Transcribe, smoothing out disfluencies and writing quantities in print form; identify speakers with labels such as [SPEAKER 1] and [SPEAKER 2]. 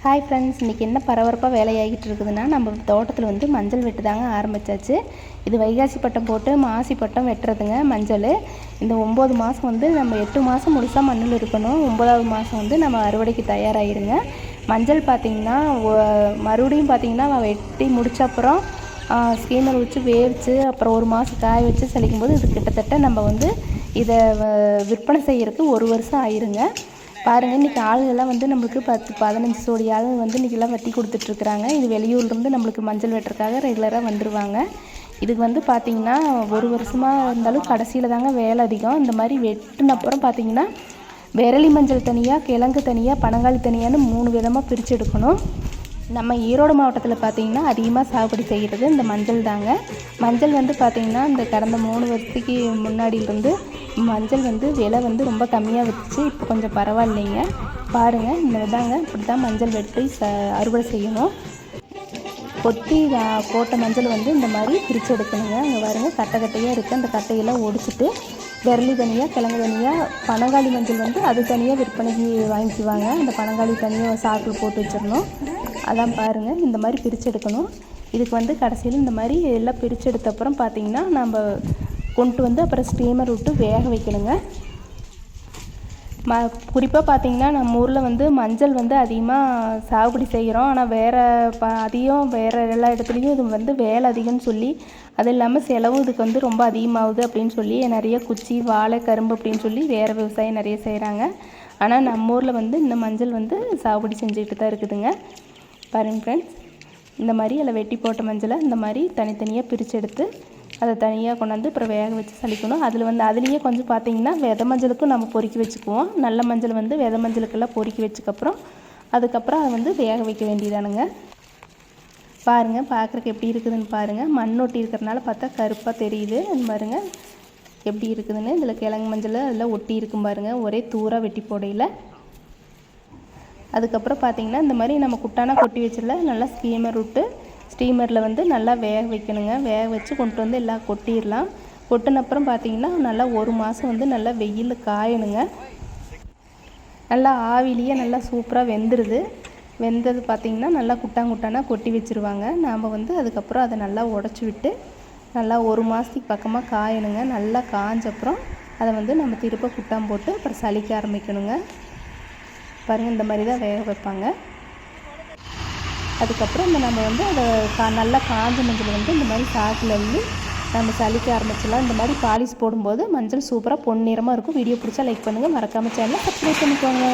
[SPEAKER 1] Hi friends, இன்றைக்கி என்ன பரபரப்பாக வேலையாகிட்டு இருக்குதுன்னா, நம்ம தோட்டத்தில் வந்து மஞ்சள் வெட்டு தாங்க ஆரம்பித்தாச்சு. இது வைகாசி பட்டம் போட்டு மாசி பட்டம் வெட்டுறதுங்க மஞ்சள். இந்த 9 மாதம் வந்து நம்ம 8 மாதம் முழுசாக மண்ணில் இருக்கணும். 9வது மாதம் வந்து நம்ம அறுவடைக்கு தயாராகிடுங்க. மஞ்சள் பார்த்திங்கன்னா மறுபடியும் பார்த்திங்கன்னா வெட்டி முடித்த அப்புறம் ஸ்கீமர் வச்சு வேவிச்சு அப்புறம் 1 மாதம் காய வச்சு சலிக்கும்போது இது கிட்டத்தட்ட நம்ம வந்து இதை விற்பனை செய்கிறதுக்கு 1 வருஷம் ஆயிருங்க. பாருங்கள், இன்றைக்கி ஆளுகள்லாம் வந்து நம்மளுக்கு 10-15 சோடி ஆளுங்க வந்து இன்றைக்கெல்லாம் வெட்டி கொடுத்துட்ருக்குறாங்க. இது வெளியூர்லேருந்து நம்மளுக்கு மஞ்சள் வெட்டுறதுக்காக ரெகுலராக வந்துடுவாங்க. இதுக்கு வந்து பார்த்திங்கன்னா 1 வருஷமாக இருந்தாலும் கடைசியில் தாங்க வேலை அதிகம். இந்த மாதிரி வெட்டின அப்புறம் பார்த்திங்கன்னா விரலி மஞ்சள் தனியாக, கிழங்கு தனியாக, பனங்காளி தனியான்னு 3 விதமாக பிரித்து எடுக்கணும். நம்ம ஈரோடு மாவட்டத்தில் பார்த்திங்கன்னா அதிகமாக சாகுபடி செய்கிறது இந்த மஞ்சள் தாங்க. மஞ்சள் வந்து பார்த்திங்கன்னா இந்த கடந்த 3 வருஷத்துக்கு முன்னாடியிலேருந்து மஞ்சள் வந்து விலை வந்து ரொம்ப கம்மியாக விற்றுச்சு. இப்போ கொஞ்சம் பரவாயில்லைங்க. பாருங்கள், இந்த இதாங்க இப்படி தான் மஞ்சள் வெட்டி அறுவடை செய்யணும். கொத்தி போட்ட மஞ்சள் வந்து இந்த மாதிரி பிரித்து எடுக்கணுங்க. அங்கே பாருங்கள், கட்டை கட்டையாக இருக்குது. அந்த கட்டையெல்லாம் ஒடிச்சிட்டு விரலி தனியாக, கிழங்கு தனியாக, பனங்காளி மஞ்சள் வந்து அது தனியாக விற்பனைக்கு வாங்கிக்குவாங்க. அந்த பனங்காளி தனியாக சாக்கில் போட்டு வச்சிடணும். அதான் பாருங்கள், இந்த மாதிரி பிரித்து எடுக்கணும். இதுக்கு வந்து கடைசியில் இந்த மாதிரி எல்லாம் பிரித்து எடுத்த அப்புறம் பார்த்திங்கன்னா நம்ம கொண்டு வந்து அப்புறம் ஸ்டீமர் விட்டு வேக வைக்கணுங்க. குறிப்பாக பார்த்திங்கன்னா நம்ம ஊரில் வந்து மஞ்சள் வந்து அதிகமாக சாகுபடி செய்கிறோம். ஆனால் வேறு எல்லா இடத்துலையும் இது வந்து வேலை அதிகம்னு சொல்லி, அது இல்லாமல் செலவும் இதுக்கு வந்து ரொம்ப அதிகமாகுது அப்படின்னு சொல்லி நிறைய குச்சி, வாழை, கரும்பு அப்படின்னு சொல்லி வேறு விவசாயம் நிறைய செய்கிறாங்க. ஆனால் நம்ம ஊரில் வந்து இந்த மஞ்சள் வந்து சாகுபடி செஞ்சுக்கிட்டு தான் இருக்குதுங்க. பாருங்கள் ஃப்ரெண்ட்ஸ், இந்த மாதிரி அதில் வெட்டி போட்ட மஞ்சளை இந்த மாதிரி தனித்தனியாக பிரித்து எடுத்து அதை தனியாக கொண்டாந்து அப்புறம் வேக வச்சு சலிக்கணும். அதுலேயே கொஞ்சம் பார்த்திங்கன்னா விதை மஞ்சளுக்கும் நம்ம பொறுக்கி வச்சுக்குவோம். நல்ல மஞ்சள் வந்து விதை மஞ்சளுக்கெல்லாம் பொறுக்கி வச்சுக்கப்புறம் அதுக்கப்புறம் அதை வந்து வேக வைக்க வேண்டியதானுங்க. பாருங்கள், பார்க்குறக்கு எப்படி இருக்குதுன்னு பாருங்கள். மண் ஒட்டி இருக்கிறனால பார்த்தா கருப்பாக தெரியுது. பாருங்கள் எப்படி இருக்குதுன்னு. இதில் கிழங்கு மஞ்சள் அதெல்லாம் ஒட்டி இருக்கும் பாருங்கள், ஒரே தூராக வெட்டி போடையில். அதுக்கப்புறம் பார்த்திங்கன்னா இந்த மாதிரி நம்ம குட்டானா கொட்டி வச்சிடல, நல்லா ஸ்டீமர் விட்டு ஸ்டீமரில் வந்து நல்லா வேக வைக்கணுங்க. வேக வச்சு கொண்டு வந்து எல்லாம் கொட்டிடலாம். கொட்டினப்புறம் பார்த்திங்கன்னா நல்லா 1 மாதம் வந்து நல்லா வெயிலில் காயணுங்க. நல்லா ஆவிலேயே நல்லா சூப்பராக வெந்துடுது. வெந்தது பார்த்திங்கன்னா நல்லா குட்டானா கொட்டி வச்சுருவாங்க. நாம் வந்து அதுக்கப்புறம் அதை நல்லா உடச்சி விட்டு நல்லா 1 மாதத்துக்கு பக்கமாக காயணுங்க. நல்லா காஞ்சப்புறம் அதை வந்து நம்ம திருப்ப குட்டான் போட்டு அப்புறம் சலிக்க ஆரம்பிக்கணுங்க. பாருங்கள், இந்த மாதிரி தான் வேக வைப்பாங்க. அதுக்கப்புறம் நம்ம வந்து அதை நல்லா காஞ்ச மஞ்சள் வந்து இந்த மாதிரி சாக்கில் வந்து நம்ம சலிக்க ஆரம்பிச்சிடலாம். இந்த மாதிரி பாலிஷ் போடும்போது மஞ்சள் சூப்பராக பொன்னிறமாக இருக்கும். வீடியோ பிடிச்சா லைக் பண்ணுங்கள், மறக்காமல் சேனலை சப்ஸ்கிரைப் பண்ணிக்கோங்க.